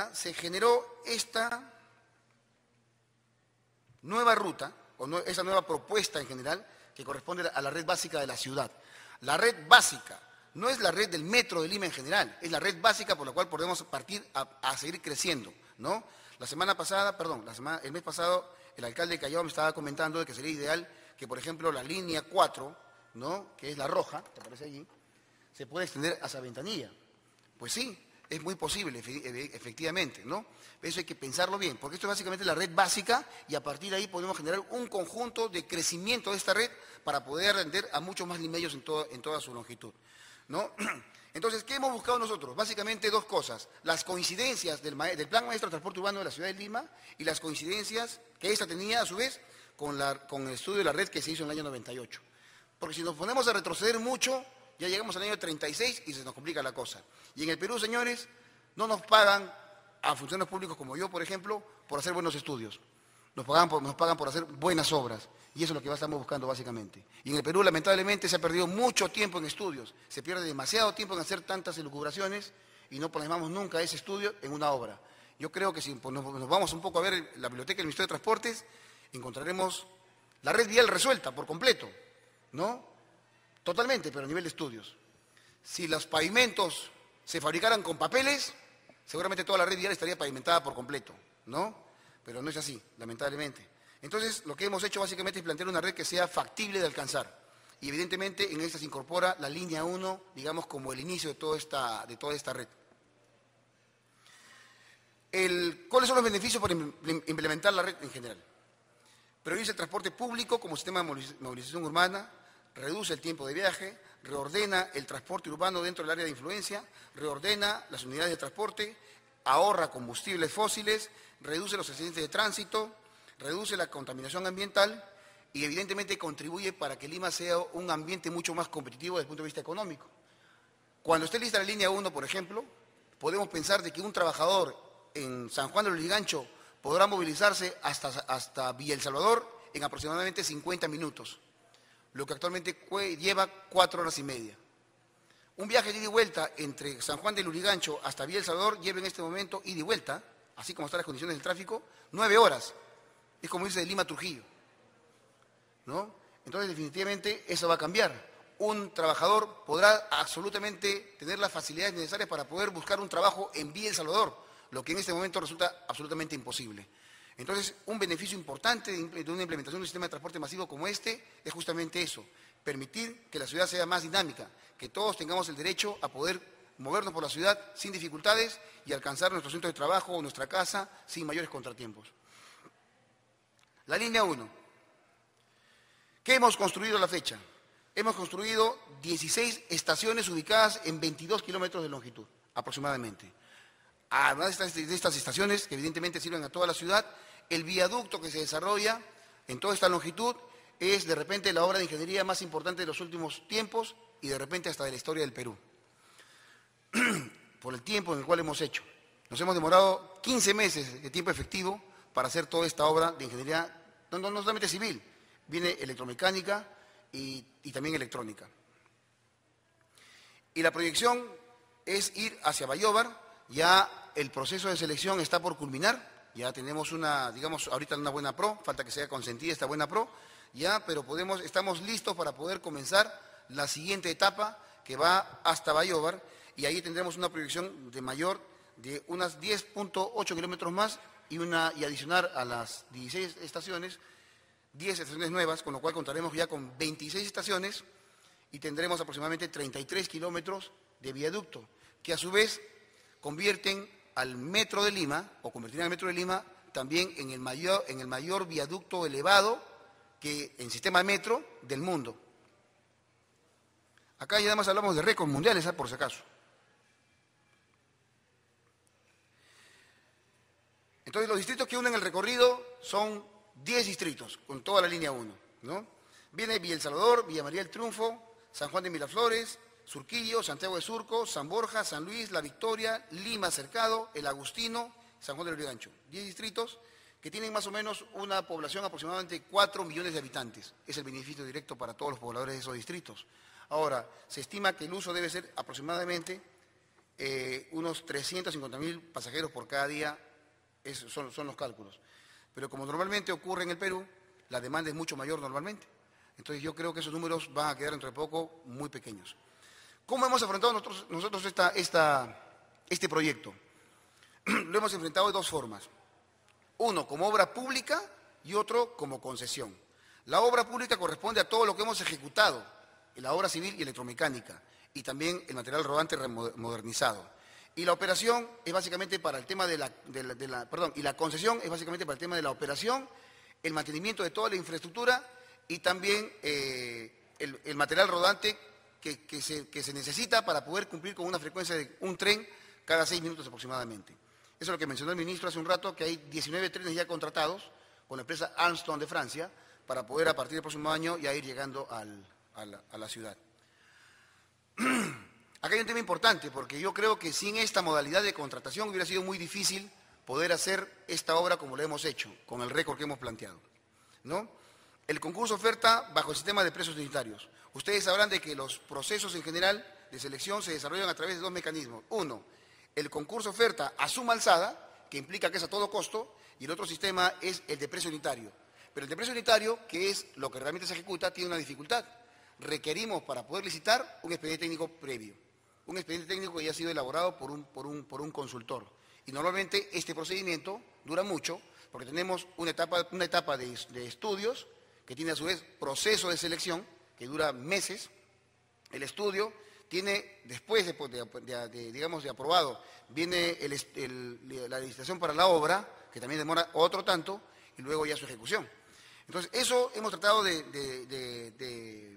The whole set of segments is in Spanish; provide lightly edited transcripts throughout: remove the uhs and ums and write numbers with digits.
¿ya? Se generó esta nueva ruta, esa nueva propuesta en general, que corresponde a la red básica de la ciudad. La red básica no es la red del metro de Lima en general, es la red básica por la cual podemos partir a seguir creciendo, ¿no? El mes pasado, el alcalde de Callao me estaba comentando de que sería ideal que, por ejemplo, la línea 4, ¿no?, que es la roja, que aparece allí, se puede extender hacia Ventanilla. Pues sí, es muy posible, efectivamente, ¿no? Eso hay que pensarlo bien, porque esto es básicamente la red básica y a partir de ahí podemos generar un conjunto de crecimiento de esta red para poder atender a muchos más limeños en toda su longitud, ¿no? Entonces, ¿qué hemos buscado nosotros? Básicamente dos cosas: las coincidencias del Plan Maestro de Transporte Urbano de la Ciudad de Lima y las coincidencias que ésta tenía a su vez con el estudio de la red que se hizo en el año 98. Porque si nos ponemos a retroceder mucho, ya llegamos al año 36 y se nos complica la cosa. Y en el Perú, señores, no nos pagan a funcionarios públicos como yo, por ejemplo, por hacer buenos estudios. Nos pagan por hacer buenas obras. Y eso es lo que estamos buscando básicamente. Y en el Perú, lamentablemente, se ha perdido mucho tiempo en estudios. Se pierde demasiado tiempo en hacer tantas elucubraciones y no plasmamos nunca ese estudio en una obra. Yo creo que si nos vamos un poco a ver la biblioteca del Ministerio de Transportes, encontraremos la red vial resuelta por completo, ¿no? Totalmente, pero a nivel de estudios. Si los pavimentos se fabricaran con papeles, seguramente toda la red vial estaría pavimentada por completo, ¿no? Pero no es así, lamentablemente. Entonces, lo que hemos hecho básicamente es plantear una red que sea factible de alcanzar. Y evidentemente en esta se incorpora la línea 1, digamos, como el inicio de toda esta red. ¿Cuáles son los beneficios por implementar la red en general? Prioriza el transporte público como sistema de movilización urbana, reduce el tiempo de viaje, reordena el transporte urbano dentro del área de influencia, reordena las unidades de transporte, ahorra combustibles fósiles, reduce los accidentes de tránsito, reduce la contaminación ambiental y evidentemente contribuye para que Lima sea un ambiente mucho más competitivo desde el punto de vista económico. Cuando esté lista la línea 1, por ejemplo, podemos pensar de que un trabajador en San Juan de Lurigancho podrá movilizarse hasta Villa El Salvador en aproximadamente 50 minutos, lo que actualmente lleva 4 horas y media. Un viaje de ida y vuelta entre San Juan de Lurigancho hasta Villa El Salvador lleva en este momento ida y vuelta, así como están las condiciones del tráfico, 9 horas. Es como irse de Lima a Trujillo, ¿no? Entonces, definitivamente, eso va a cambiar. Un trabajador podrá absolutamente tener las facilidades necesarias para poder buscar un trabajo en Villa El Salvador, lo que en este momento resulta absolutamente imposible. Entonces, un beneficio importante de una implementación de un sistema de transporte masivo como este es justamente eso: permitir que la ciudad sea más dinámica, que todos tengamos el derecho a poder movernos por la ciudad sin dificultades y alcanzar nuestro centro de trabajo o nuestra casa sin mayores contratiempos. La línea 1. ¿Qué hemos construido a la fecha? Hemos construido 16 estaciones ubicadas en 22 kilómetros de longitud, aproximadamente. Además de estas estaciones, que evidentemente sirven a toda la ciudad, el viaducto que se desarrolla en toda esta longitud es de repente la obra de ingeniería más importante de los últimos tiempos y de repente hasta de la historia del Perú, por el tiempo en el cual hemos hecho. Nos hemos demorado 15 meses de tiempo efectivo para hacer toda esta obra de ingeniería, no solamente civil, viene electromecánica y también electrónica. Y la proyección es ir hacia Bayóvar. Ya el proceso de selección está por culminar, ya tenemos ahorita una buena pro, falta que sea consentida esta buena pro, ya, pero estamos listos para poder comenzar la siguiente etapa que va hasta Bayóvar y ahí tendremos una proyección de unas 10.8 kilómetros más y adicionar a las 16 estaciones, 10 estaciones nuevas, con lo cual contaremos ya con 26 estaciones y tendremos aproximadamente 33 kilómetros de viaducto, que a su vez convierten al Metro de Lima, o convertirán al Metro de Lima también en el mayor viaducto elevado que en sistema metro del mundo. Acá ya además hablamos de récords mundiales, por si acaso. Entonces, los distritos que unen el recorrido son 10 distritos, con toda la línea 1, ¿no? Viene Villa El Salvador, Villa María del Triunfo, San Juan de Miraflores, Surquillo, Santiago de Surco, San Borja, San Luis, La Victoria, Lima Cercado, El Agustino, San Juan de Lurigancho. 10 distritos que tienen más o menos una población aproximadamente de 4 millones de habitantes. Es el beneficio directo para todos los pobladores de esos distritos. Ahora, se estima que el uso debe ser aproximadamente unos 350.000 pasajeros por cada día, esos son los cálculos. Pero como normalmente ocurre en el Perú, la demanda es mucho mayor normalmente. Entonces yo creo que esos números van a quedar entre poco muy pequeños. ¿Cómo hemos afrontado nosotros este proyecto? Lo hemos enfrentado de dos formas. Uno como obra pública y otro como concesión. La obra pública corresponde a todo lo que hemos ejecutado, la obra civil y electromecánica, y también el material rodante modernizado. Y la operación es básicamente para el tema y la concesión es básicamente para el tema de la operación, el mantenimiento de toda la infraestructura y también el material rodante que se necesita para poder cumplir con una frecuencia de un tren cada 6 minutos aproximadamente. Eso es lo que mencionó el ministro hace un rato, que hay 19 trenes ya contratados con la empresa Alstom de Francia para poder a partir del próximo año ya ir llegando a la ciudad. Acá hay un tema importante, porque yo creo que sin esta modalidad de contratación hubiera sido muy difícil poder hacer esta obra como lo hemos hecho, con el récord que hemos planteado, ¿no? El concurso oferta bajo el sistema de precios unitarios. Ustedes sabrán de que los procesos en general de selección se desarrollan a través de dos mecanismos. Uno, el concurso oferta a suma alzada, que implica que es a todo costo, y el otro sistema es el de precio unitario. Pero el de precio unitario, que es lo que realmente se ejecuta, tiene una dificultad. Requerimos para poder licitar un expediente técnico previo. Un expediente técnico que ya ha sido elaborado por un consultor. Y normalmente este procedimiento dura mucho, porque tenemos una etapa de estudios, que tiene a su vez proceso de selección, que dura meses. El estudio tiene, después de aprobado, viene la licitación para la obra, que también demora otro tanto, y luego ya su ejecución. Entonces, eso hemos tratado de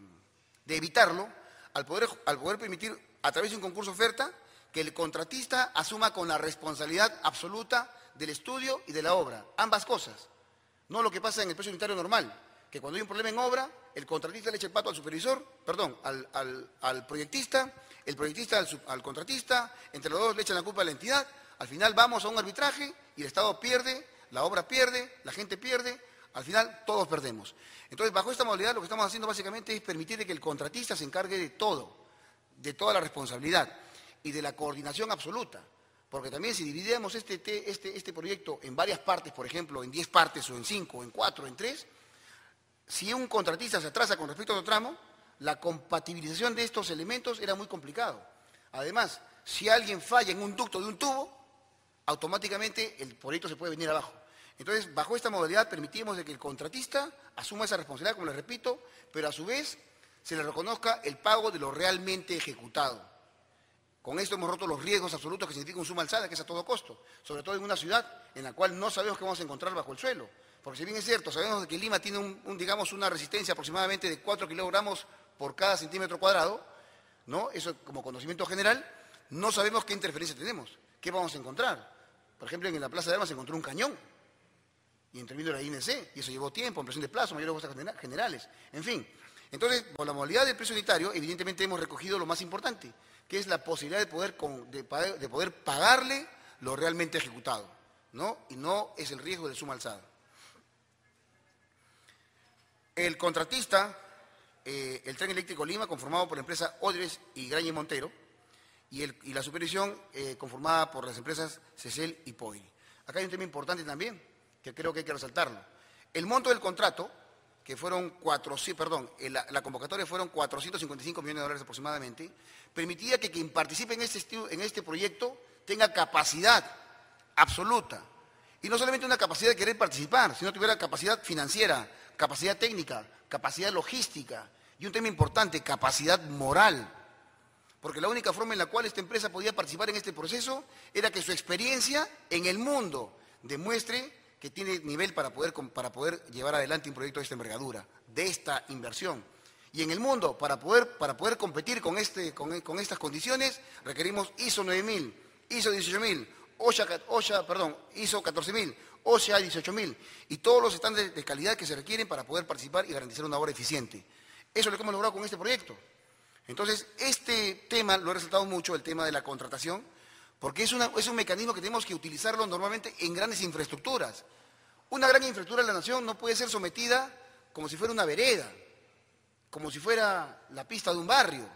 evitarlo al poder permitir, a través de un concurso oferta, que el contratista asuma con la responsabilidad absoluta del estudio y de la obra, ambas cosas. No lo que pasa en el precio unitario normal, que cuando hay un problema en obra, el contratista le echa el pato al supervisor, perdón, al proyectista, el proyectista al contratista, entre los dos le echan la culpa a la entidad, al final vamos a un arbitraje y el Estado pierde, la obra pierde, la gente pierde, al final todos perdemos. Entonces, bajo esta modalidad lo que estamos haciendo básicamente es permitir que el contratista se encargue de todo, de toda la responsabilidad y de la coordinación absoluta. Porque también si dividimos este proyecto en varias partes, por ejemplo, en 10 partes o en 5, o en 4, o en 3, si un contratista se atrasa con respecto a otro tramo, la compatibilización de estos elementos era muy complicado. Además, si alguien falla en un ducto de un tubo, automáticamente el proyecto se puede venir abajo. Entonces, bajo esta modalidad permitimos de que el contratista asuma esa responsabilidad, como les repito, pero a su vez se le reconozca el pago de lo realmente ejecutado. Con esto hemos roto los riesgos absolutos que significa un suma alzada, que es a todo costo, sobre todo en una ciudad en la cual no sabemos qué vamos a encontrar bajo el suelo. Porque si bien es cierto, sabemos que Lima tiene una resistencia aproximadamente de 4 kilogramos por cada centímetro cuadrado, ¿no? Eso como conocimiento general, no sabemos qué interferencia tenemos, qué vamos a encontrar. Por ejemplo, en la Plaza de Armas se encontró un cañón, y intervino la INC, y eso llevó tiempo, ampliación de plazo, mayores costas generales, en fin. Entonces, por la modalidad del precio unitario, evidentemente hemos recogido lo más importante, que es la posibilidad de poder pagarle lo realmente ejecutado, ¿no? Y no es el riesgo de suma alzada. El contratista, el Tren Eléctrico Lima, conformado por la empresa Odres y Grañe Montero, y la supervisión conformada por las empresas CECEL y POI. Acá hay un tema importante también, que creo que hay que resaltarlo. El monto del contrato, que fueron la convocatoria fueron $455 millones aproximadamente, permitía que quien participe en este proyecto tenga capacidad absoluta. Y no solamente una capacidad de querer participar, sino tuviera capacidad financiera, capacidad técnica, capacidad logística y un tema importante, capacidad moral. Porque la única forma en la cual esta empresa podía participar en este proceso era que su experiencia en el mundo demuestre que tiene nivel para poder llevar adelante un proyecto de esta envergadura, de esta inversión. Y en el mundo, para poder competir con estas condiciones, requerimos ISO 9000, ISO 18000, ISO 14000, OSHA 18000 y todos los estándares de calidad que se requieren para poder participar y garantizar una obra eficiente. Eso es lo que hemos logrado con este proyecto. Entonces, este tema lo he resaltado mucho, el tema de la contratación, porque es un mecanismo que tenemos que utilizarlo normalmente en grandes infraestructuras. Una gran infraestructura de la nación no puede ser sometida como si fuera una vereda, como si fuera la pista de un barrio.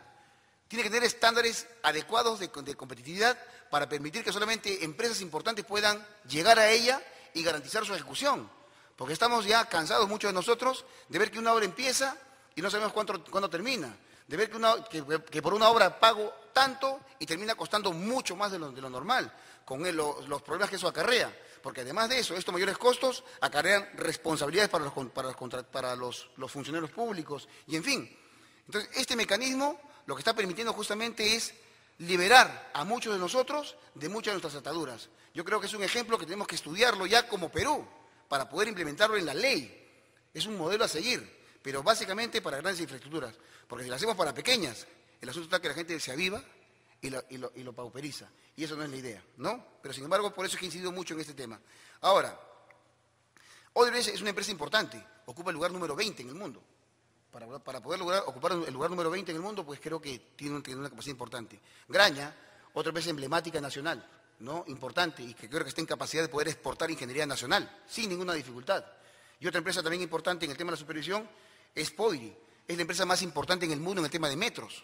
Tiene que tener estándares adecuados de competitividad para permitir que solamente empresas importantes puedan llegar a ella y garantizar su ejecución. Porque estamos ya cansados, muchos de nosotros, de ver que una obra empieza y no sabemos cuándo termina. De ver que por una obra pago tanto y termina costando mucho más de lo normal, con los problemas que eso acarrea. Porque además de eso, estos mayores costos acarrean responsabilidades para los funcionarios públicos y en fin. Entonces, este mecanismo lo que está permitiendo justamente es liberar a muchos de nosotros de muchas de nuestras ataduras. Yo creo que es un ejemplo que tenemos que estudiarlo ya como Perú, para poder implementarlo en la ley. Es un modelo a seguir, pero básicamente para grandes infraestructuras. Porque si lo hacemos para pequeñas, el asunto está que la gente se aviva y lo pauperiza. Y eso no es la idea, ¿no? Pero sin embargo, por eso es que he incidido mucho en este tema. Ahora, Odebrecht es una empresa importante, ocupa el lugar número 20 en el mundo. Para poder ocupar el lugar número 20 en el mundo, pues creo que tiene una capacidad importante. Graña, otra empresa emblemática nacional, ¿no? Importante, y que creo que está en capacidad de poder exportar ingeniería nacional, sin ninguna dificultad. Y otra empresa también importante en el tema de la supervisión es Poiri, es la empresa más importante en el mundo en el tema de metros.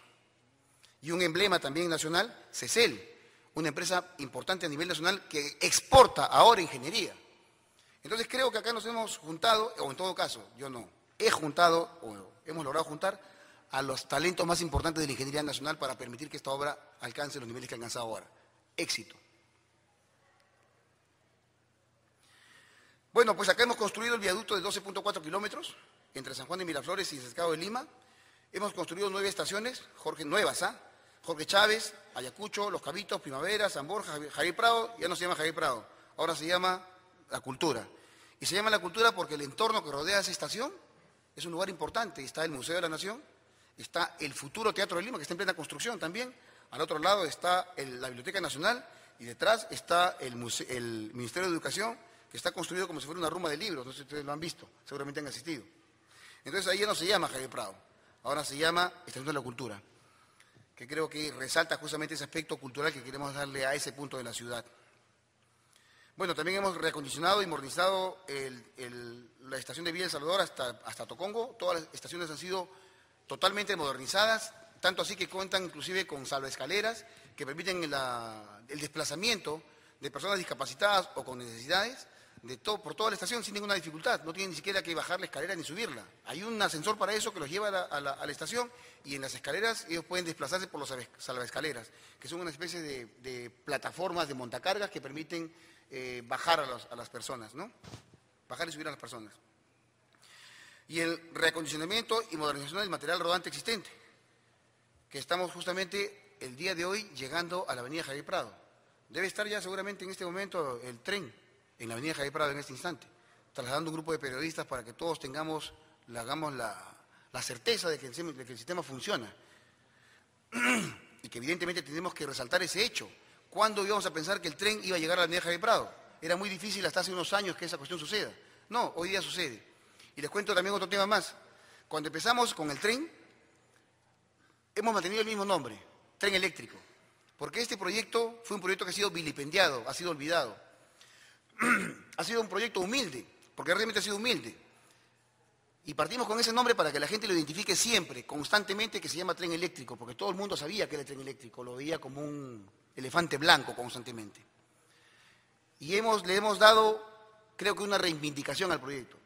Y un emblema también nacional, CECEL, una empresa importante a nivel nacional que exporta ahora ingeniería. Entonces creo que acá nos hemos juntado, o en todo caso, yo no, hemos logrado juntar a los talentos más importantes de la ingeniería nacional para permitir que esta obra alcance los niveles que ha alcanzado ahora. Éxito. Bueno, pues acá hemos construido el viaducto de 12.4 kilómetros entre San Juan de Miraflores y Cercado de Lima. Hemos construido 9 estaciones, Jorge Chávez, Ayacucho, Los Cabitos, Primavera, San Borja, Javier Prado. Ya no se llama Javier Prado, ahora se llama La Cultura. Y se llama La Cultura porque el entorno que rodea esa estación es un lugar importante. Está el Museo de la Nación, está el futuro Teatro de Lima, que está en plena construcción también. Al otro lado está la Biblioteca Nacional y detrás está el Ministerio de Educación, que está construido como si fuera una rumba de libros. No sé si ustedes lo han visto, seguramente han asistido. Entonces ahí ya no se llama Javier Prado, ahora se llama Estación de la Cultura, que creo que resalta justamente ese aspecto cultural que queremos darle a ese punto de la ciudad. Bueno, también hemos reacondicionado y modernizado la estación de Villa El Salvador hasta Tocongo. Todas las estaciones han sido totalmente modernizadas, tanto así que cuentan inclusive con salvaescaleras que permiten el desplazamiento de personas discapacitadas o con necesidades por toda la estación sin ninguna dificultad. No tienen ni siquiera que bajar la escalera ni subirla. Hay un ascensor para eso que los lleva a la estación y en las escaleras ellos pueden desplazarse por los salvaescaleras, que son una especie de plataformas de montacargas que permiten bajar a las personas, ¿no? Bajar y subir a las personas. Y el reacondicionamiento y modernización del material rodante existente, que estamos justamente el día de hoy llegando a la avenida Javier Prado. Debe estar ya seguramente en este momento el tren en la avenida Javier Prado en este instante, trasladando un grupo de periodistas para que todos hagamos la certeza de que el sistema funciona. Y que evidentemente tenemos que resaltar ese hecho. ¿Cuándo íbamos a pensar que el tren iba a llegar a la avenida Javier Prado? Era muy difícil hasta hace unos años que esa cuestión suceda. No, hoy día sucede. Y les cuento también otro tema más. Cuando empezamos con el tren, hemos mantenido el mismo nombre, tren eléctrico. Porque este proyecto fue un proyecto que ha sido vilipendiado, ha sido olvidado. Ha sido un proyecto humilde, porque realmente ha sido humilde. Y partimos con ese nombre para que la gente lo identifique siempre, constantemente, que se llama tren eléctrico, porque todo el mundo sabía que era el tren eléctrico, lo veía como un elefante blanco constantemente. Y le hemos dado, creo que una reivindicación al proyecto.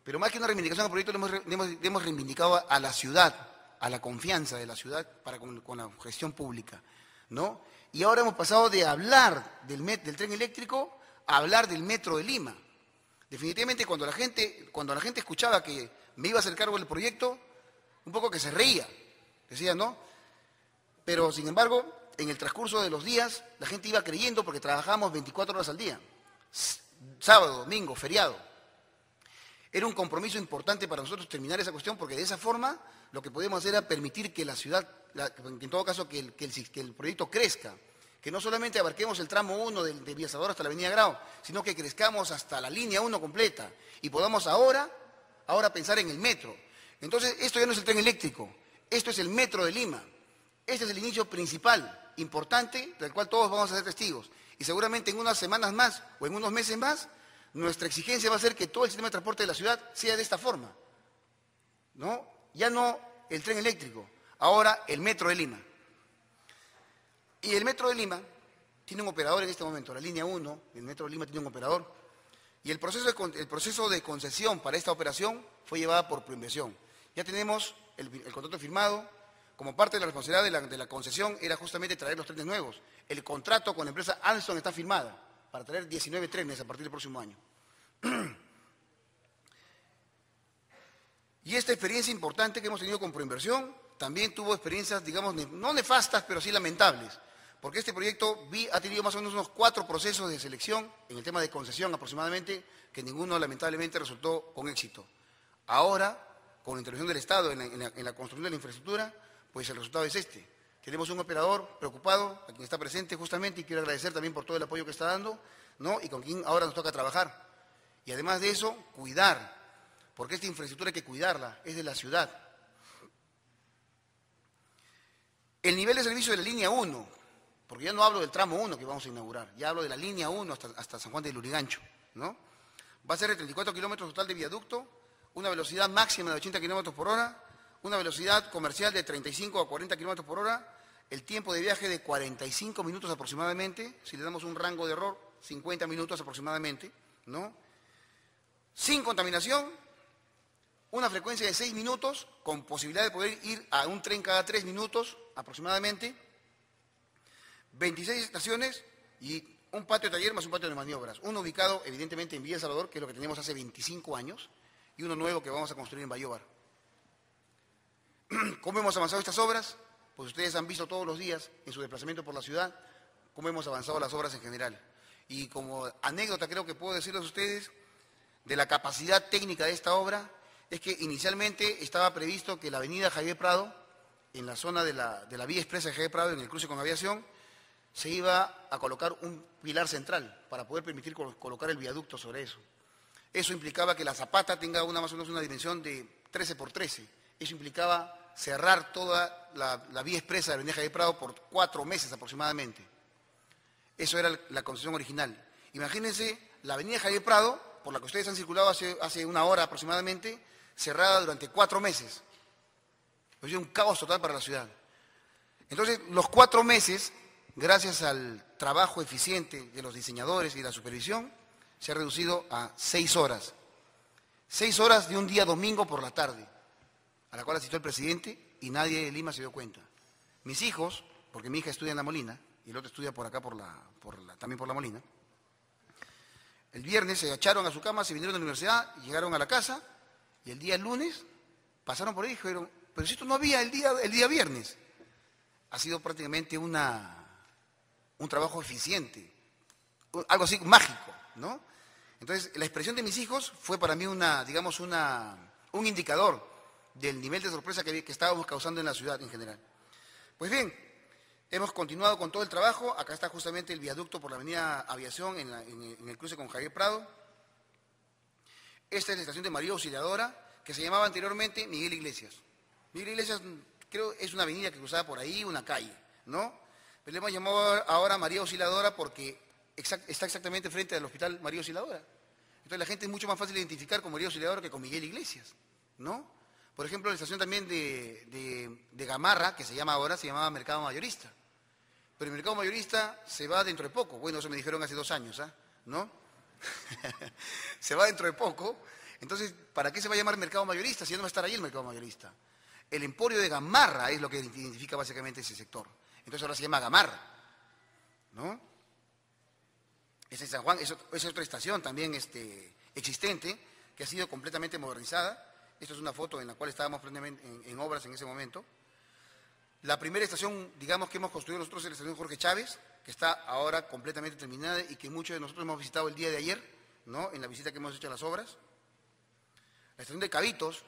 Pero más que una reivindicación al proyecto, le hemos reivindicado a la ciudad, a la confianza de la ciudad con la gestión pública, ¿no? Y ahora hemos pasado de hablar del tren eléctrico a hablar del metro de Lima. Definitivamente cuando la gente escuchaba que me iba a hacer cargo del proyecto, un poco que se reía, decía, ¿no? Pero sin embargo, en el transcurso de los días, la gente iba creyendo porque trabajábamos 24 horas al día, sábado, domingo, feriado. Era un compromiso importante para nosotros terminar esa cuestión porque de esa forma lo que podíamos hacer era permitir que la ciudad, en todo caso que el proyecto crezca, que no solamente abarquemos el tramo 1 de Villa El Salvador hasta la avenida Grau, sino que crezcamos hasta la línea 1 completa y podamos ahora pensar en el metro. Entonces, esto ya no es el tren eléctrico, esto es el metro de Lima. Este es el inicio principal, importante, del cual todos vamos a ser testigos. Y seguramente en unas semanas más o en unos meses más, nuestra exigencia va a ser que todo el sistema de transporte de la ciudad sea de esta forma, ¿no? Ya no el tren eléctrico, ahora el metro de Lima. Y el Metro de Lima tiene un operador en este momento, la línea 1 del Metro de Lima tiene un operador, y el proceso de concesión para esta operación fue llevada por Proinversión. Ya tenemos el contrato firmado. Como parte de la responsabilidad de la concesión era justamente traer los trenes nuevos. El contrato con la empresa Alstom está firmada para traer 19 trenes a partir del próximo año. Y esta experiencia importante que hemos tenido con Proinversión también tuvo experiencias, digamos, no nefastas, pero sí lamentables. Porque este proyecto ha tenido más o menos unos 4 procesos de selección en el tema de concesión aproximadamente, que ninguno lamentablemente resultó con éxito. Ahora, con la intervención del Estado en la construcción de la infraestructura, pues el resultado es este. Tenemos un operador preocupado, a quien está presente justamente, y quiero agradecer también por todo el apoyo que está dando, ¿no? Y con quien ahora nos toca trabajar. Y además de eso, cuidar, porque esta infraestructura hay que cuidarla, es de la ciudad. El nivel de servicio de la línea 1, porque ya no hablo del tramo 1 que vamos a inaugurar, ya hablo de la línea 1 hasta San Juan de Lurigancho, ¿no? Va a ser de 34 kilómetros total de viaducto, una velocidad máxima de 80 kilómetros por hora, una velocidad comercial de 35 a 40 kilómetros por hora, el tiempo de viaje de 45 minutos aproximadamente, si le damos un rango de error, 50 minutos aproximadamente, ¿no? Sin contaminación, una frecuencia de 6 minutos, con posibilidad de poder ir a un tren cada 3 minutos aproximadamente, 26 estaciones y un patio de taller más un patio de maniobras, uno ubicado evidentemente en Villa El Salvador, que es lo que teníamos hace 25 años, y uno nuevo que vamos a construir en Bayóvar. ¿Cómo hemos avanzado estas obras? Pues ustedes han visto todos los días en su desplazamiento por la ciudad cómo hemos avanzado las obras en general. Y como anécdota creo que puedo decirles a ustedes de la capacidad técnica de esta obra, es que inicialmente estaba previsto que la avenida Javier Prado, en la zona de la vía expresa de Javier Prado, en el cruce con aviación, se iba a colocar un pilar central para poder permitir colocar el viaducto sobre eso. Eso implicaba que la zapata tenga más o menos una dimensión de 13 por 13. Eso implicaba cerrar toda la vía expresa de la avenida Javier Prado por 4 meses aproximadamente. Eso era la concesión original. Imagínense la avenida Javier Prado, por la que ustedes han circulado hace una hora aproximadamente, cerrada durante 4 meses. Es un caos total para la ciudad. Entonces, los 4 meses, gracias al trabajo eficiente de los diseñadores y la supervisión, se ha reducido a 6 horas. 6 horas de un día domingo por la tarde, a la cual asistió el presidente y nadie de Lima se dio cuenta. Mis hijos, porque mi hija estudia en La Molina y el otro estudia por acá, también por La Molina, el viernes se echaron a su cama, se vinieron de la universidad, llegaron a la casa y el día lunes pasaron por ahí y dijeron, pero si esto no había el día viernes. Ha sido prácticamente un trabajo eficiente, algo así mágico, ¿no? Entonces, la expresión de mis hijos fue para mí un indicador del nivel de sorpresa que estábamos causando en la ciudad en general. Pues bien, hemos continuado con todo el trabajo. Acá está justamente el viaducto por la avenida Aviación en el cruce con Javier Prado. Esta es la estación de María Auxiliadora, que se llamaba anteriormente Miguel Iglesias. Miguel Iglesias, creo, es una avenida que cruzaba por ahí, una calle, ¿no? Pero le hemos llamado ahora María Auxiliadora porque está exactamente frente al Hospital María Auxiliadora. Entonces la gente es mucho más fácil de identificar con María Auxiliadora que con Miguel Iglesias, ¿no? Por ejemplo, la estación también de Gamarra, que se llamaba Mercado Mayorista. Pero el Mercado Mayorista se va dentro de poco. Bueno, eso me dijeron hace 2 años, ¿no? Se va dentro de poco. Entonces, ¿para qué se va a llamar Mercado Mayorista si ya no va a estar ahí el Mercado Mayorista? El emporio de Gamarra es lo que identifica básicamente ese sector. Entonces ahora se llama Gamarra, ¿no? Esa en San Juan es otra estación también existente, que ha sido completamente modernizada. Esta es una foto en la cual estábamos en obras en ese momento. La primera estación, digamos, que hemos construido nosotros es la estación Jorge Chávez, que está ahora completamente terminada y que muchos de nosotros hemos visitado el día de ayer, ¿no? En la visita que hemos hecho a las obras. La estación de Cabitos,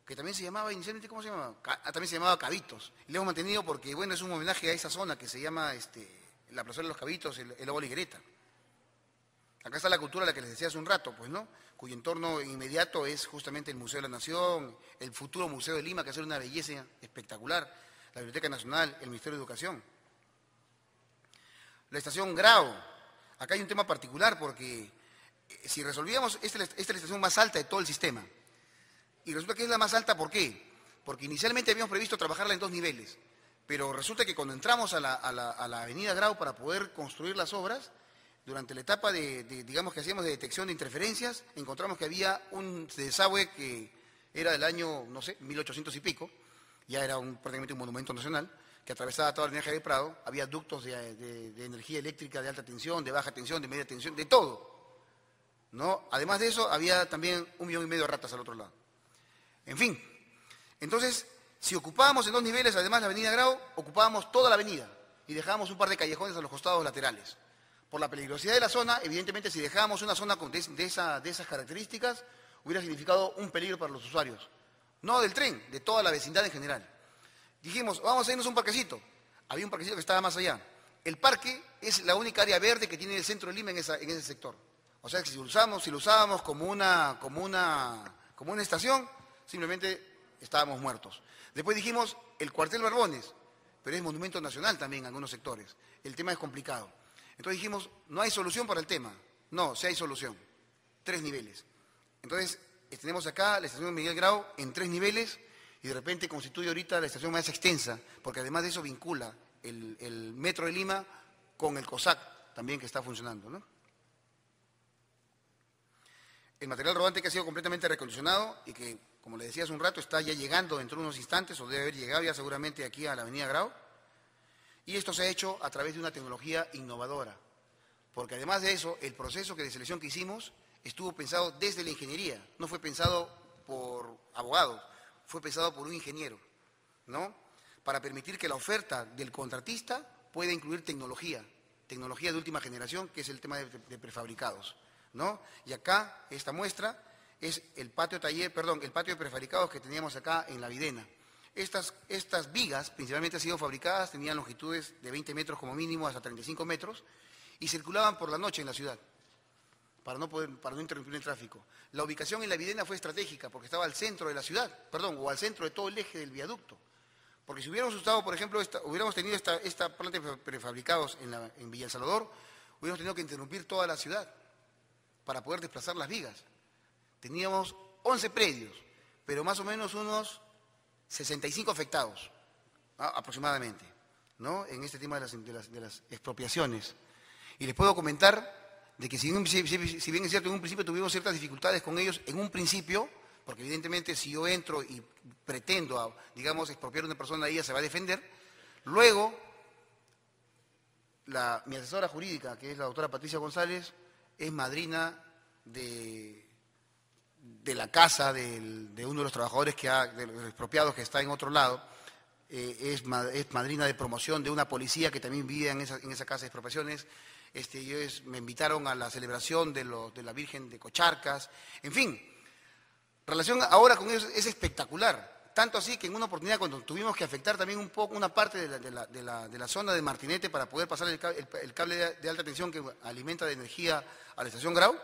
que también se llamaba inicialmente, ¿cómo se llamaba? También se llamaba Cabitos. Y le hemos mantenido porque, bueno, es un homenaje a esa zona que se llama la plaza de los Cabitos, el Lago Liguereta. Acá está la cultura a la que les decía hace un rato, pues, ¿no? Cuyo entorno inmediato es justamente el Museo de la Nación, el futuro Museo de Lima, que va a ser una belleza espectacular, la Biblioteca Nacional, el Ministerio de Educación. La estación Grau, acá hay un tema particular porque si resolvíamos, esta es la estación más alta de todo el sistema. Y resulta que es la más alta, ¿por qué? Porque inicialmente habíamos previsto trabajarla en 2 niveles. Pero resulta que cuando entramos a la avenida Grau para poder construir las obras, durante la etapa digamos que hacíamos de detección de interferencias, encontramos que había un desagüe que era del año, no sé, 1800 y pico, ya era prácticamente un monumento nacional, que atravesaba toda la línea Javier Prado, había ductos de energía eléctrica de alta tensión, de baja tensión, de media tensión, de todo, ¿no? Además de eso, había también 1,5 millones de ratas al otro lado. En fin, entonces, si ocupábamos en 2 niveles, además la avenida Grau, ocupábamos toda la avenida y dejábamos un par de callejones a los costados laterales. Por la peligrosidad de la zona, evidentemente, si dejábamos una zona de esas características, hubiera significado un peligro para los usuarios. No del tren, de toda la vecindad en general. Dijimos, vamos a irnos a un parquecito. Había un parquecito que estaba más allá. El parque es la única área verde que tiene el centro de Lima en ese sector. O sea que si lo usábamos como una estación, simplemente estábamos muertos. Después dijimos, el cuartel Barbones, pero es monumento nacional también en algunos sectores. El tema es complicado. Entonces dijimos, no hay solución para el tema. No, sí hay solución. 3 niveles. Entonces, tenemos acá la estación Miguel Grau en 3 niveles y de repente constituye ahorita la estación más extensa, porque además de eso vincula el Metro de Lima con el COSAC también que está funcionando, ¿no? El material rodante que ha sido completamente recondicionado y que, como le decía hace un rato, está ya llegando dentro de unos instantes, o debe haber llegado ya seguramente aquí a la avenida Grau. Y esto se ha hecho a través de una tecnología innovadora, porque además de eso, el proceso de selección que hicimos estuvo pensado desde la ingeniería, no fue pensado por abogados, fue pensado por un ingeniero, ¿no? Para permitir que la oferta del contratista pueda incluir tecnología de última generación, que es el tema de prefabricados, ¿no? Y acá, esta muestra es el patio de prefabricados que teníamos acá en La Videna. Estas vigas, principalmente han sido fabricadas, tenían longitudes de 20 metros como mínimo hasta 35 metros, y circulaban por la noche en la ciudad, para no interrumpir el tráfico. La ubicación en La Videna fue estratégica, porque estaba al centro de la ciudad, o al centro de todo el eje del viaducto. Porque si hubiéramos usado, por ejemplo, hubiéramos tenido esta planta de prefabricados en Villa El Salvador, hubiéramos tenido que interrumpir toda la ciudad para poder desplazar las vigas. Teníamos 11 predios, pero más o menos unos 65 afectados, ¿no? Aproximadamente, ¿no? En este tema de las expropiaciones. Y les puedo comentar de que si bien es cierto, en un principio tuvimos ciertas dificultades con ellos, en un principio, porque evidentemente si yo entro y pretendo, digamos, expropiar a una persona, ella se va a defender, luego mi asesora jurídica, que es la doctora Patricia González, es madrina de la casa de uno de los trabajadores de los expropiados que está en otro lado, es madrina de promoción de una policía que también vivía en esa casa de expropiaciones. Ellos me invitaron a la celebración de la Virgen de Cocharcas. En fin, relación ahora con ellos es espectacular. Tanto así que en una oportunidad, cuando tuvimos que afectar también un poco una parte de la zona de Martinete para poder pasar el cable de alta tensión que alimenta de energía a la estación Grau,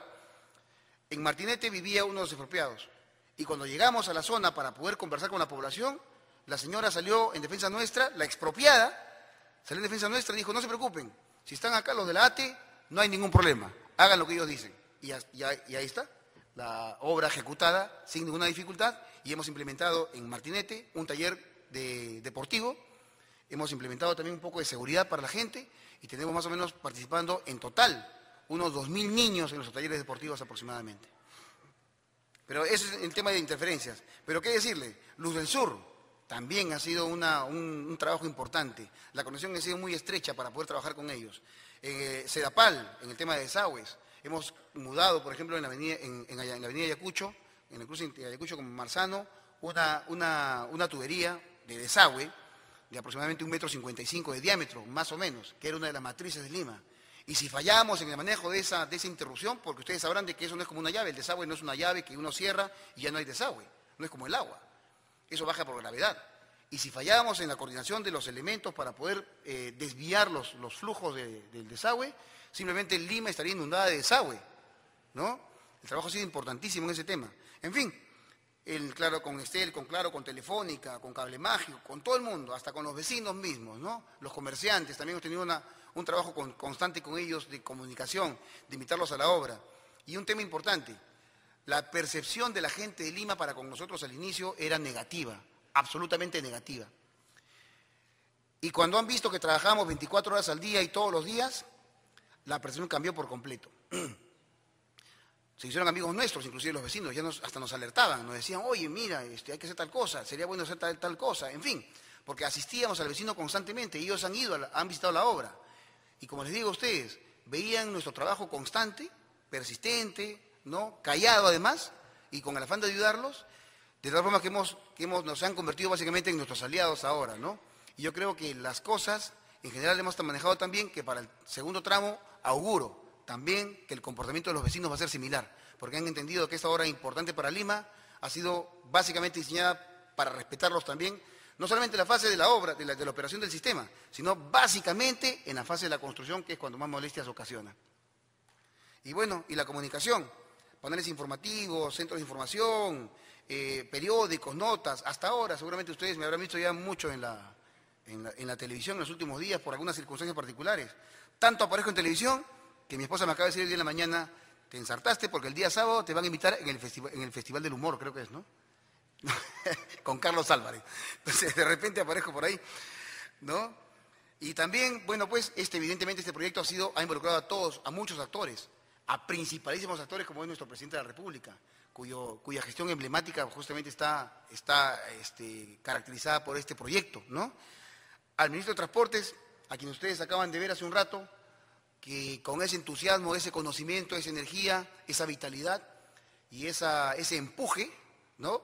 en Martinete vivía uno de los expropiados. Y cuando llegamos a la zona para poder conversar con la población, la señora salió en defensa nuestra, la expropiada, salió en defensa nuestra y dijo, no se preocupen, si están acá los de la ATE, no hay ningún problema, hagan lo que ellos dicen. Y ahí está, la obra ejecutada sin ninguna dificultad, y hemos implementado en Martinete un taller deportivo, hemos implementado también un poco de seguridad para la gente, y tenemos más o menos participando en total unos 2.000 niños en los talleres deportivos aproximadamente. Pero ese es el tema de interferencias. Pero qué decirle, Luz del Sur también ha sido un trabajo importante. La conexión ha sido muy estrecha para poder trabajar con ellos. Sedapal, en el tema de desagües. Hemos mudado, por ejemplo, en la avenida Ayacucho, en el cruce de Ayacucho con Marzano, una tubería de desagüe de aproximadamente 1,55 m de diámetro, más o menos, que era una de las matrices de Lima. Y si fallamos en el manejo de esa interrupción, porque ustedes sabrán de que eso no es como una llave, el desagüe no es una llave que uno cierra y ya no hay desagüe, no es como el agua, eso baja por gravedad. Y si fallamos en la coordinación de los elementos para poder desviar los flujos del desagüe, simplemente Lima estaría inundada de desagüe, ¿no? El trabajo ha sido importantísimo en ese tema. En fin, claro, con Estel, con Telefónica, con Cable Mágico, con todo el mundo, hasta con los vecinos mismos, ¿no? Los comerciantes, también hemos tenido un trabajo constante con ellos de comunicación, de invitarlos a la obra. Y un tema importante, la percepción de la gente de Lima para con nosotros al inicio era negativa, absolutamente negativa. Y cuando han visto que trabajamos 24 horas al día y todos los días, la percepción cambió por completo. Se hicieron amigos nuestros, inclusive los vecinos, ya hasta nos alertaban, nos decían, oye, mira, hay que hacer tal cosa, sería bueno hacer tal cosa, en fin, porque asistíamos al vecino constantemente, ellos han visitado la obra. Y como les digo a ustedes, veían nuestro trabajo constante, persistente, ¿no? Callado además, y con el afán de ayudarlos, de tal forma que nos han convertido básicamente en nuestros aliados ahora, ¿no? Y yo creo que las cosas, en general, hemos manejado también que para el segundo tramo auguro también que el comportamiento de los vecinos va a ser similar, porque han entendido que esta obra importante para Lima ha sido básicamente diseñada para respetarlos también, no solamente en la fase de la obra, de la operación del sistema, sino básicamente en la fase de la construcción, que es cuando más molestias ocasiona. Y bueno, y la comunicación, paneles informativos, centros de información, periódicos, notas, hasta ahora seguramente ustedes me habrán visto ya mucho en la televisión en los últimos días por algunas circunstancias particulares. Tanto aparezco en televisión que mi esposa me acaba de decir el día de la mañana, te ensartaste porque el día sábado te van a invitar en el Festival del Humor, creo que es, ¿no? Con Carlos Álvarez. Entonces, de repente aparezco por ahí, ¿no? Y también, bueno, pues, evidentemente este proyecto ha involucrado a muchos actores, a principalísimos actores como es nuestro presidente de la República, cuya gestión emblemática justamente está caracterizada por este proyecto, ¿no? Al ministro de Transportes, a quien ustedes acaban de ver hace un rato, que con ese entusiasmo, ese conocimiento, esa energía, esa vitalidad y ese empuje, ¿no?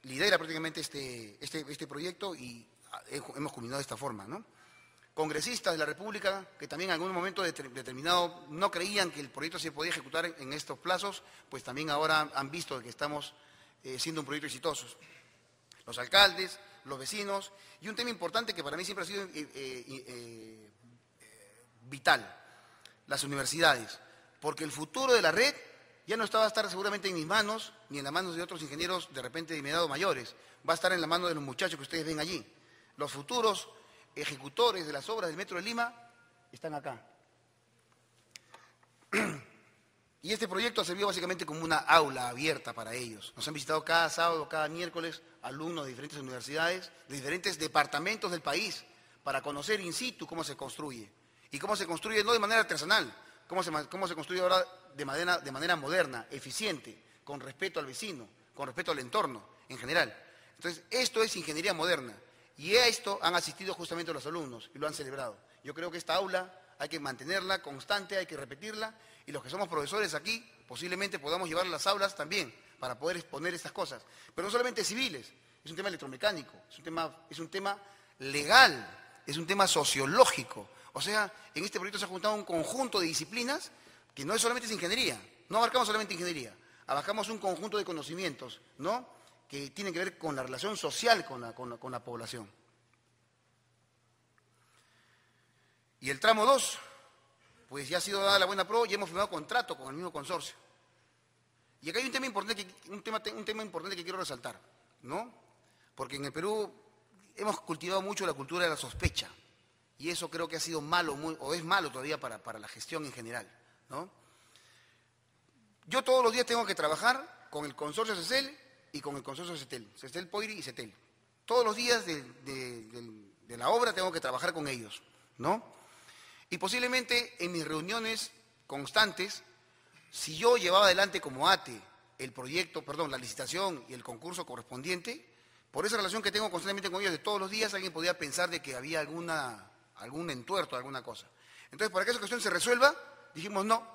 Lidera prácticamente este proyecto y hemos culminado de esta forma, ¿no? Congresistas de la República que también en algún momento determinado no creían que el proyecto se podía ejecutar en estos plazos, pues también ahora han visto que estamos siendo un proyecto exitoso. Los alcaldes, los vecinos y un tema importante que para mí siempre ha sido vital, las universidades, porque el futuro de la red ya no va a estar seguramente en mis manos, ni en las manos de otros ingenieros de repente de mi edad o mayores, va a estar en la mano de los muchachos que ustedes ven allí. Los futuros ejecutores de las obras del Metro de Lima están acá. Y este proyecto ha servido básicamente como una aula abierta para ellos. Nos han visitado cada sábado, cada miércoles, alumnos de diferentes universidades, de diferentes departamentos del país, para conocer in situ cómo se construye. Y cómo se construye no de manera artesanal, cómo se construye ahora de manera moderna, eficiente, con respeto al vecino, con respeto al entorno en general. Entonces, esto es ingeniería moderna. Y a esto han asistido justamente los alumnos y lo han celebrado. Yo creo que esta aula hay que mantenerla constante, hay que repetirla, y los que somos profesores aquí posiblemente podamos llevar a las aulas también para poder exponer estas cosas. Pero no solamente civiles, es un tema electromecánico, es un tema legal, es un tema sociológico. O sea, en este proyecto se ha juntado un conjunto de disciplinas que no solamente es ingeniería, no abarcamos solamente ingeniería, abarcamos un conjunto de conocimientos, ¿no?, que tienen que ver con la relación social con la población. Y el tramo 2, pues ya ha sido dada la buena pro y hemos firmado contrato con el mismo consorcio. Y acá hay un tema importante que quiero resaltar, ¿no? Porque en el Perú hemos cultivado mucho la cultura de la sospecha. Y eso creo que ha sido malo, o es malo todavía para la gestión en general, ¿no? Yo todos los días tengo que trabajar con el consorcio CECEL y con el consorcio CETEL, CECEL Poiri y CETEL. Todos los días de la obra tengo que trabajar con ellos, ¿no? Y posiblemente en mis reuniones constantes, si yo llevaba adelante como ATE la licitación y el concurso correspondiente, por esa relación que tengo constantemente con ellos de todos los días, alguien podía pensar de que había algún entuerto, alguna cosa. Entonces, para que esa cuestión se resuelva, dijimos no,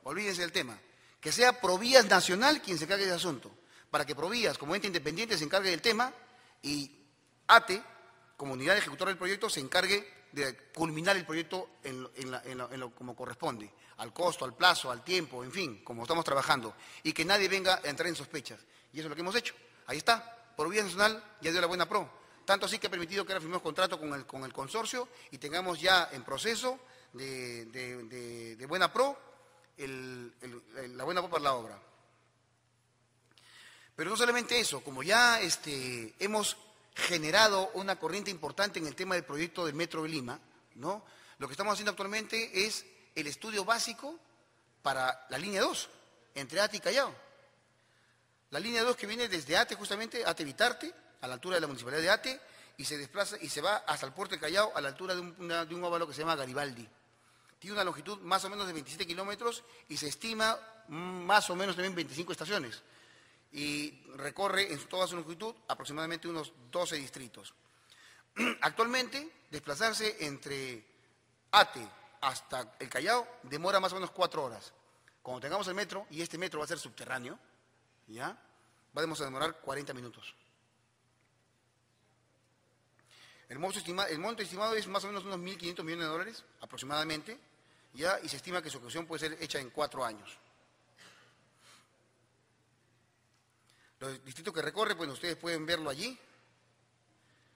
olvídense del tema. Que sea Provías Nacional quien se encargue de ese asunto, para que Provías, como ente independiente, se encargue del tema y ATE, como unidad ejecutora del proyecto, se encargue de culminar el proyecto como corresponde, al costo, al plazo, al tiempo, en fin, como estamos trabajando, y que nadie venga a entrar en sospechas. Y eso es lo que hemos hecho. Ahí está, Provías Nacional ya dio la buena pro. Tanto así que ha permitido que ahora firmemos contrato con el consorcio y tengamos ya en proceso de buena pro la buena pro para la obra. Pero no solamente eso, como ya hemos generado una corriente importante en el tema del proyecto del Metro de Lima, ¿no?, lo que estamos haciendo actualmente es el estudio básico para la línea 2, entre Ate y Callao. La línea 2 que viene desde Ate, justamente, Ate Vitarte, a la altura de la Municipalidad de Ate, y se desplaza y se va hasta el puerto de Callao a la altura de un óvalo que se llama Garibaldi. Tiene una longitud más o menos de 27 kilómetros y se estima más o menos también 25 estaciones. Y recorre en toda su longitud aproximadamente unos 12 distritos. Actualmente, desplazarse entre Ate hasta el Callao demora más o menos 4 horas. Cuando tengamos el metro, y este metro va a ser subterráneo, ¿ya? Vamos a demorar 40 minutos. El monto estimado es más o menos unos 1.500 millones de dólares, aproximadamente, ¿ya? Y se estima que su ejecución puede ser hecha en 4 años. Los distritos que recorre, pues ustedes pueden verlo allí.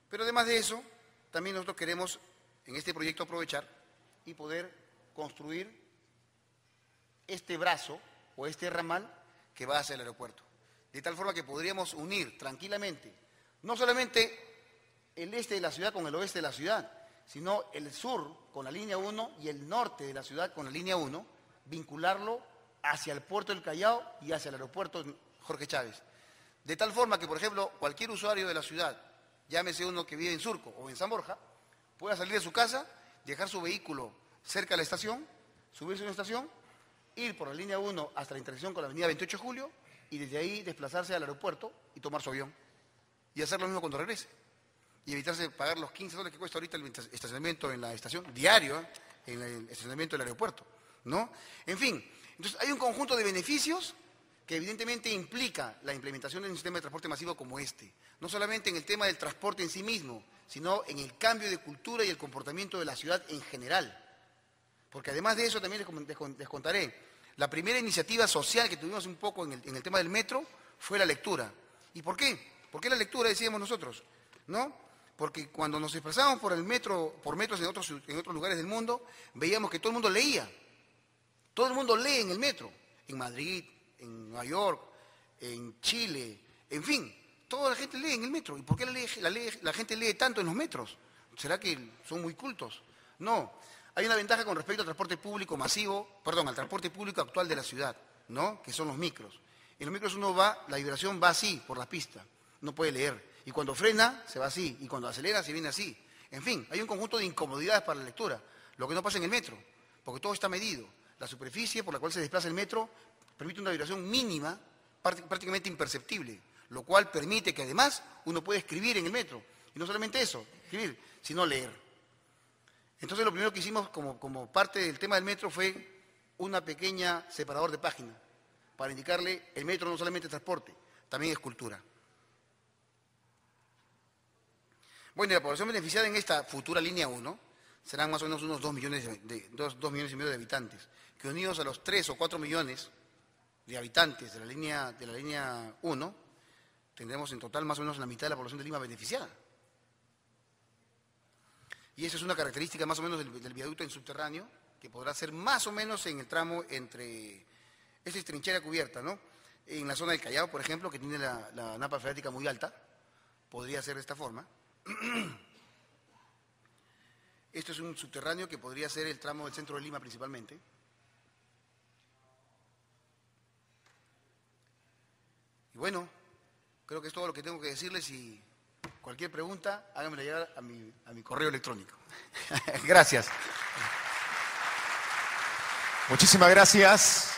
Pero además de eso, también nosotros queremos en este proyecto aprovechar y poder construir este brazo o este ramal que va hacia el aeropuerto. De tal forma que podríamos unir tranquilamente, no solamente el este de la ciudad con el oeste de la ciudad, sino el sur con la línea 1 y el norte de la ciudad con la línea 1, vincularlo hacia el puerto del Callao y hacia el aeropuerto Jorge Chávez. De tal forma que, por ejemplo, cualquier usuario de la ciudad, llámese uno que vive en Surco o en San Borja, pueda salir de su casa, dejar su vehículo cerca de la estación, subirse a una estación, ir por la línea 1 hasta la intersección con la avenida 28 de Julio y desde ahí desplazarse al aeropuerto y tomar su avión. Y hacer lo mismo cuando regrese. Y evitarse pagar los 15 dólares que cuesta ahorita el estacionamiento en la estación, diario, en el estacionamiento del aeropuerto, ¿no? En fin, entonces hay un conjunto de beneficios que evidentemente implica la implementación de un sistema de transporte masivo como este. No solamente en el tema del transporte en sí mismo, sino en el cambio de cultura y el comportamiento de la ciudad en general. Porque además de eso también les contaré, la primera iniciativa social que tuvimos un poco en el tema del metro fue la lectura. ¿Y por qué? ¿Por qué la lectura, decíamos nosotros? ¿No? Porque cuando nos desplazábamos por metros en otros lugares del mundo, veíamos que todo el mundo leía. Todo el mundo lee en el metro, en Madrid, en Nueva York, en Chile, en fin, toda la gente lee en el metro. ¿Y por qué la gente lee tanto en los metros? ¿Será que son muy cultos? No, hay una ventaja con respecto al transporte público al transporte público actual de la ciudad, ¿no? Que son los micros. En los micros la vibración va así, por la pista, no puede leer. Y cuando frena, se va así, y cuando acelera, se viene así. En fin, hay un conjunto de incomodidades para la lectura, lo que no pasa en el metro, porque todo está medido. La superficie por la cual se desplaza el metro permite una vibración mínima, prácticamente imperceptible, lo cual permite que además uno puede escribir en el metro. Y no solamente eso, escribir, sino leer. Entonces lo primero que hicimos como parte del tema del metro fue una pequeña separador de página, para indicarle el metro no solamente es transporte, también es cultura. Bueno, y la población beneficiada en esta futura línea 1 serán más o menos unos 2 millones y medio de habitantes, que unidos a los 3 o 4 millones de habitantes de la línea 1, tendremos en total más o menos la mitad de la población de Lima beneficiada. Y esa es una característica más o menos del viaducto en subterráneo, que podrá ser más o menos en el tramo entre, esta es trinchera cubierta, ¿no? En la zona del Callao, por ejemplo, que tiene la napa freática muy alta, podría ser de esta forma. Esto es un subterráneo que podría ser el tramo del centro de Lima principalmente. Y bueno, creo que es todo lo que tengo que decirles y cualquier pregunta, háganmela llegar a mi correo electrónico. Gracias. Muchísimas gracias.